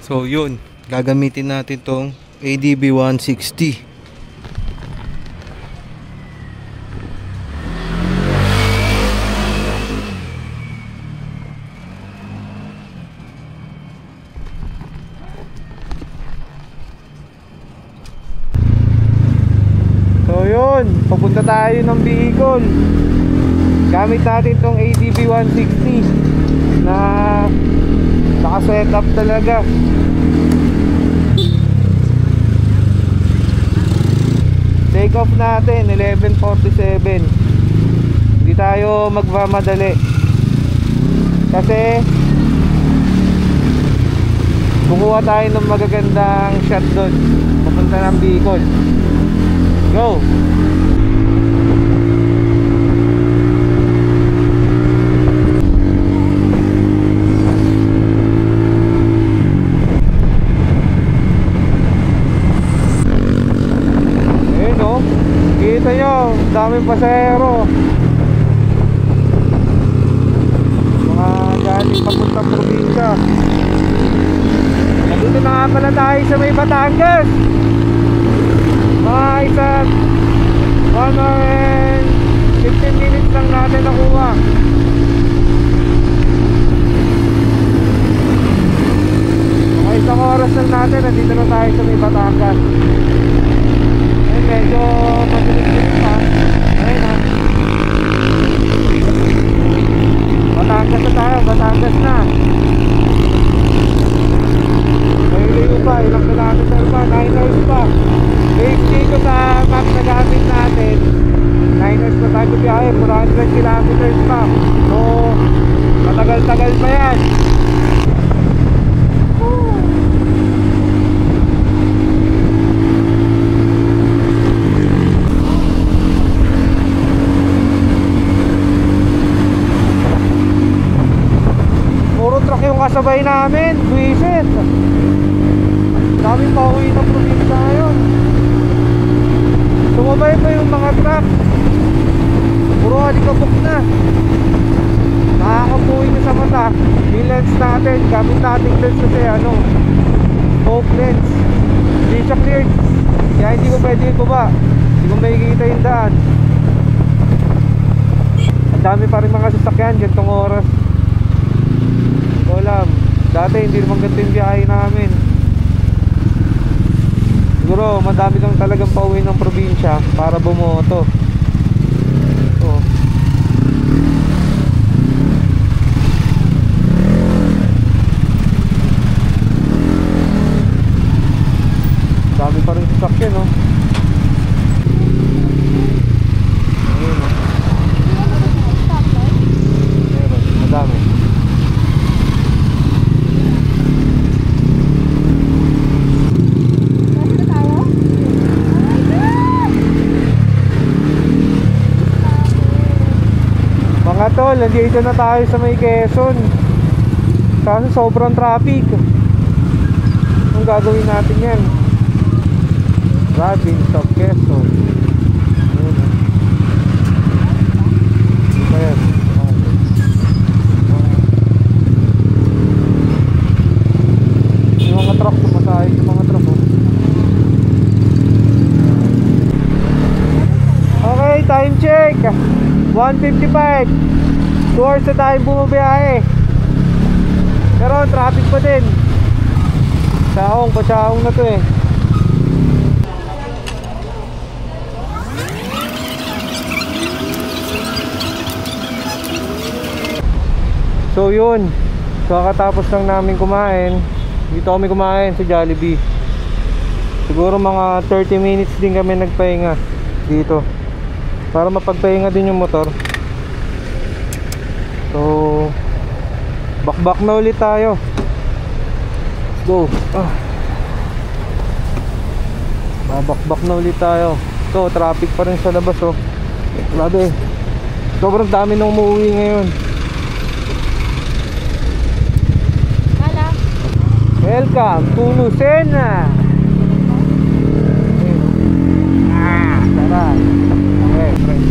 So yun, gagamitin natin tong ADB 160. So yun, papunta tayo ng Bicol. Gamit natin tong ADB 160 na naka-set up talaga. Take off natin 11:47. Hindi tayo magmamadali kasi kukuha tayo ng magagandang shot doon papunta ng Bicol. Go! Kita nyo, daming pasahero. Mga galing papuntang probinsya. Nandito na nga pala tayo sa may Batangas. Mga isang 1 hour and 15 minutes lang natin nakuha. Mga isang oras lang natin, nandito na tayo sa may Batangas. Medyo mabilis pa. Ayun na. Batangas na tayo, Batangas na. Layo pa, ilang kilometer pa, 9 hours pa. Base dito sa map na gamit natin, 9 hours pa tayo biyahe, 400 kilometers pa. So, matagal-tagal pa yan. Yung kasabay namin, buwisit. Daming pauwi ng probinsya ngayon. Sumabay pa yung mga truck. Puro alikabok na. Nakakapuwi na sa mata. Yung lens natin, gamit natin lens kasi scope lens. Hindi siya cleared, kaya hindi ko pwede ibaba. Hindi ko makikita yung daan. Ang dami pa rin mga sasakyan gantong oras. Alam, dati hindi naman ganito yung biyahe namin. Siguro madami lang talagang pauwi ng probinsya para bumoto. So, dami pa rin sasakyan, no? Ayun, no? Meron, madami. Mga tol, nandito na tayo sa may Quezon. Kasi sobrang traffic. Anong gagawin natin yan? Province of Quezon. Ayan. Yung mga truck, sumasahin yung mga truck. Okay, time check 1:55. 2 hours na tayo bumabiyahe. Pero traffic pa din. Pasyahong na to eh. So yun, kakatapos lang namin kumain. Dito kami kumain sa Jollibee. Siguro mga 30 minutes din kami nagpahinga dito para mapagpahinga din yung motor. So bakbak na ulit tayo. Let's go. Babakbak na ulit tayo. So traffic pa rin sa labas, oh. Grabe, sobrang dami nang umuwi ngayon. Welcome to Lucena. Sarap. Okay, friend.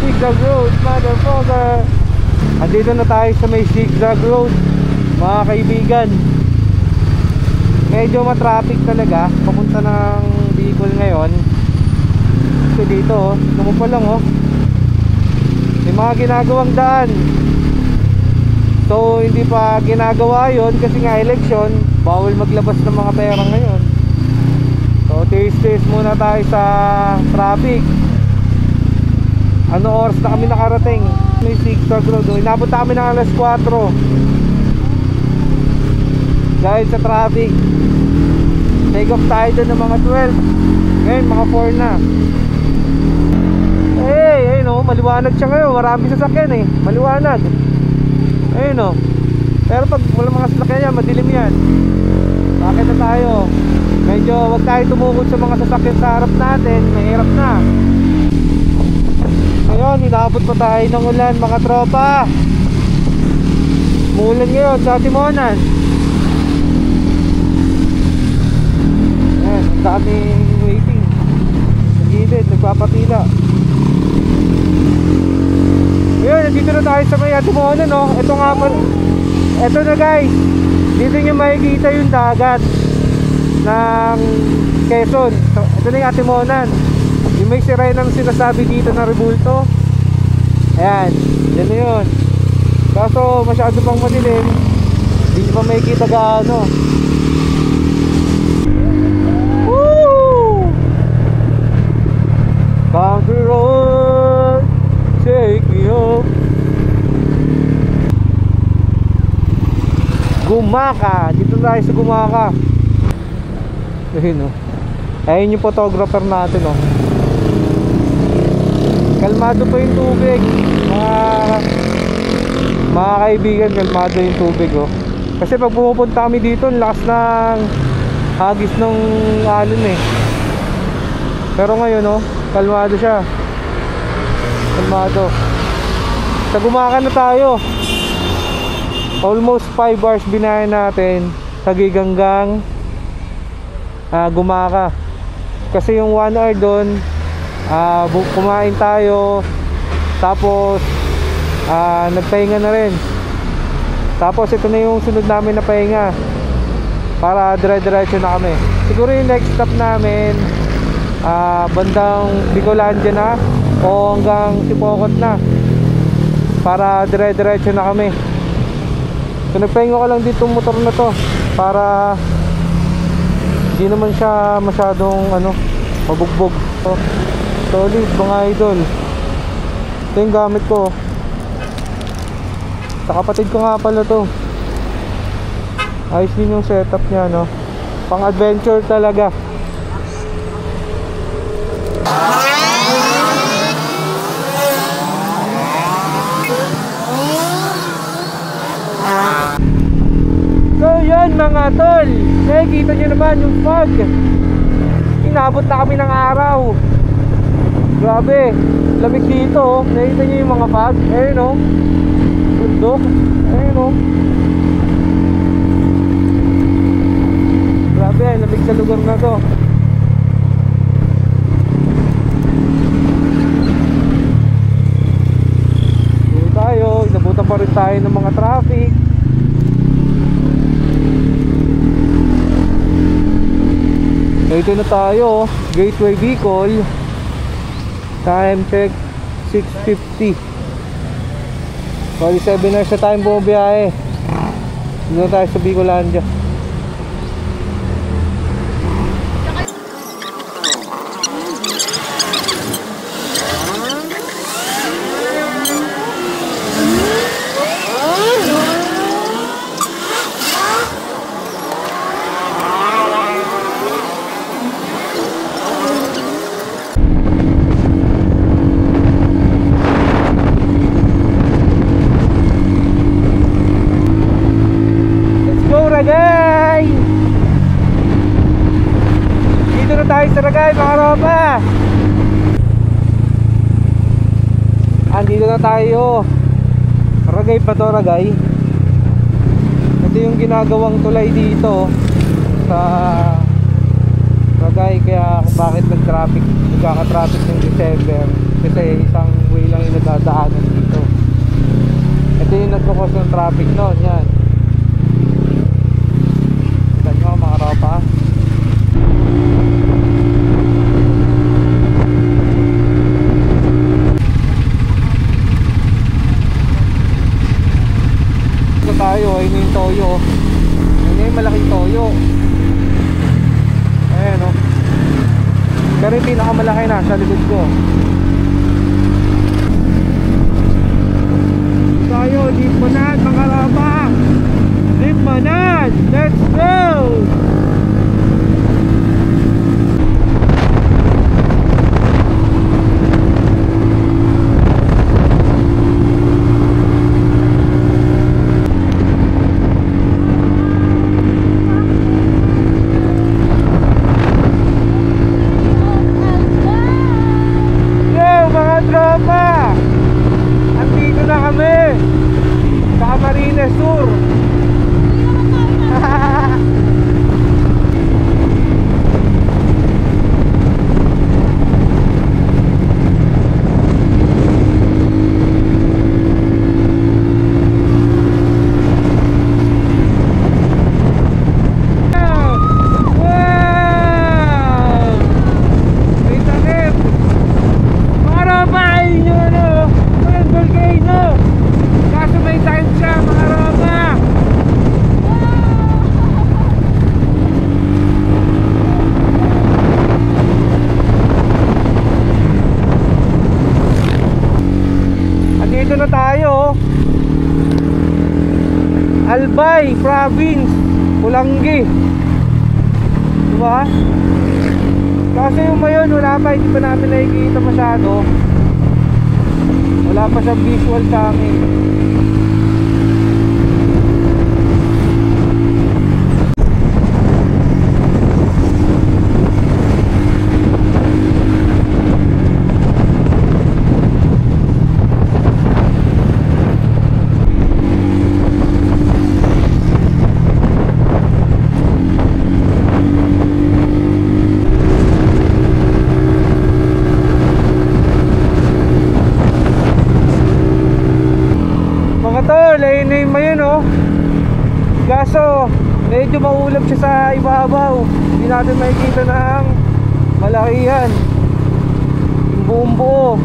Zigzag road, motherfucker. Andito na tayo sa may zigzag road, mga kaibigan. Medyo matraffic talaga papunta ng Bicol ngayon. So dito oh, naman pa lang oh, may mga ginagawang daan. So hindi pa ginagawa yon kasi nga election, bawal maglabas ng mga pera ngayon. So tiis-tiis muna tayo sa traffic. Ano oras na kami nakarating? May zigzag road. Inabot na kami ng alas 4 dahil sa traffic. Take off tayo doon ng mga 12. Ngayon mga 4 na. Ayun o, maliwanag siya ngayon. Marami sasakyan eh, maliwanag. Ayun o. Pero pag wala mga sasakyan yan, madilim yan. Bakit na tayo? Medyo wag tayo tumukod sa mga sasakyan sa harap natin. Mahirap na. Ngayon, inabot pa tayo ng ulan mga tropa. Muulan ngayon sa Timonan. Ayan, ang daming waiting sa gilid, nagpapatila. Ngayon, nandito na tayo sa may Timonan no? Ito nga pa. Ito na guys, dito nyo makikita yung dagat ng Quezon. Ito na yung Timonan. Yung may sirenang sinasabi dito na rebulto. Ayan, yan na yun. Kaso masyado pang madilim, hindi nyo pa makikita gaano. Woo! Country road, take me home. Gumaka, dito tayo sa Gumaka. Ayun o. Ayun yung photographer natin o. Kalmado pa yung tubig. Mga kaibigan, kalmado yung tubig oh. Kasi pag pumupunta kami dito, lakas ng hagis ng alon eh. Pero ngayon oh, kalmado siya. Kalmado. Sa Gumaka na tayo. Almost 5 hours binayan natin sa Giganggang Gumaka. Kasi yung 1 hour doon, kumain tayo, tapos nagpahinga na rin. Tapos ito na yung sunod namin na pahinga, para dire-diretso na kami. Siguro yung next stop namin bandang Bicolandia na o hanggang Sipokot na, para dire-diretso na kami. So nagpahinga ko lang dito motor na to para hindi naman siya masyadong mabugbog. Solid mga idol. Ito yung gamit ko. Sa kapatid ko nga pala to. Ayos din yung setup niya no. Pang adventure talaga. So yun mga tol, nakikita nyo naman yung fog. Inabot na kami ng araw. Grabe, lamig dito oh. Nakita nyo yung mga fog. Ayun oh, bundok. Ayun oh. Grabe, lamig sa lugar na to. Dito tayo, inabutan pa rin tayo ng mga traffic. Dito na tayo, Gateway Bicol. Time check 6:50. Bali 7 hours na tayong bumabiyahe. Dito na tayo sa Bicolandia. Ragay! Dito na tayo sa Ragay mga ropa. Andito na tayo. Ragay pa to, Ragay. Ito yung ginagawang tulay dito sa Ragay. Kaya bakit nagka-traffic ng December, kasi isang way lang daanan dito. Ito yung nagkukos ng traffic noon. Yan. Kita nyo mga ropa. Ito tayo, ayun yung toyo. Ayun yung malaking toyo. Ayan o. Pero yung pinakamalaki na sa likod ko. Tayo, Jeep Manad mga ropa. Jeep Manad, let's go! Camarines Sur. Dito na tayo, Albay Province, Pulangi. Diba? Kasi yung mayon wala pa, hindi pa namin nakikita masyado. Wala pa siyang visual sa amin. Layo-layo mo yun oh. Kaso medyo maulap siya sa ibabaw. Hindi natin makikita ng malaki yan, yung buong buo.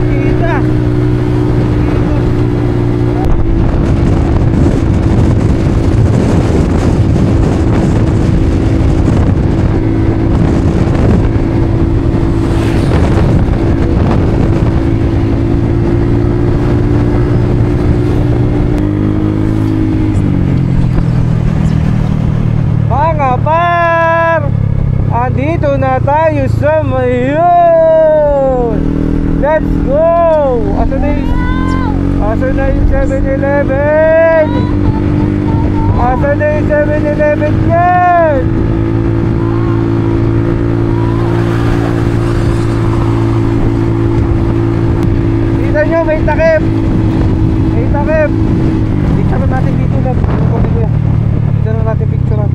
Kita. Andito na tayo sa Mayon. Let's go! Asa na yung 7-Eleven? Asa na yung 7-Eleven yan? Kita nyo, may takip. May takip. Picture na natin dito lang. Picture na natin picture na.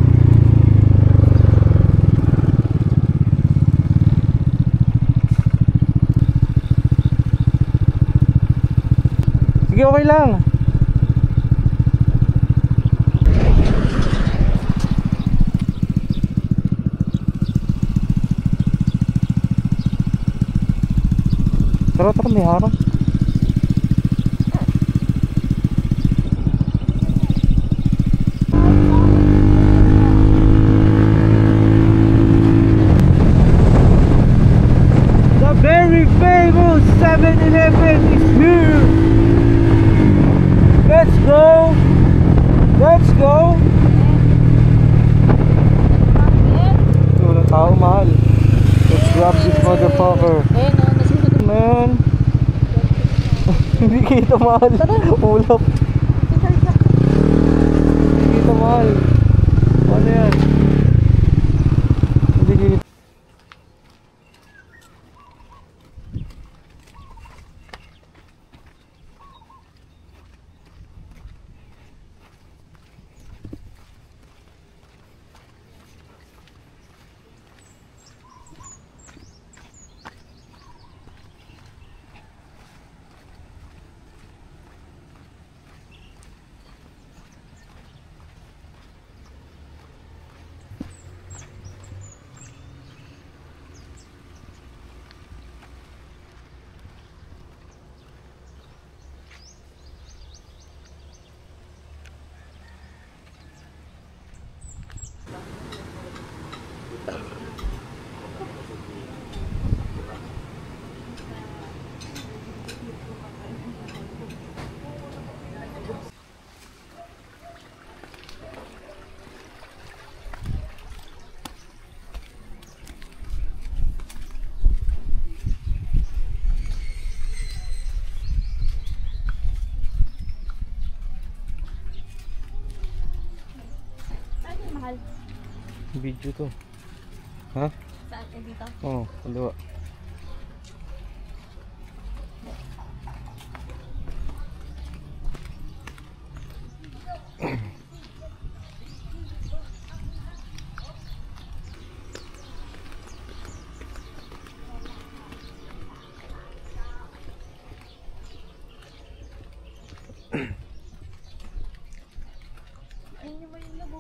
Sige, okay lang. Tara, may harang. The very famous 7-Eleven is here. Let's go! Let's go! Walang tao, mahal. Let's grab this motherfucker. Man. Hindi kita, mahal. Ulap. Hindi kita, mahal. Ano yan? Hindi kita. Mahal. Video to. Ha? Saan ka dito? Oo, kaliwa. Ayun mo yung labo.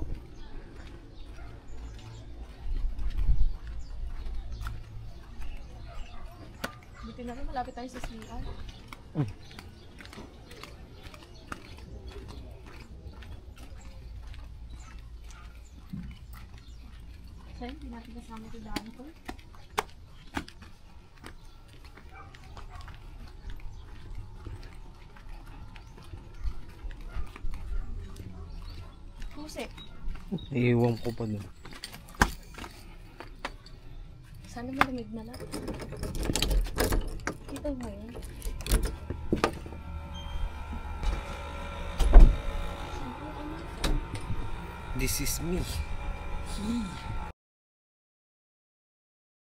Buti na rin, malapit tayo sa CR. Saan? Hindi natin kasama ito daan ko. Pusik. Iiwan ko pa dun. Sana malamig na lang. Kita mo yun. This is me.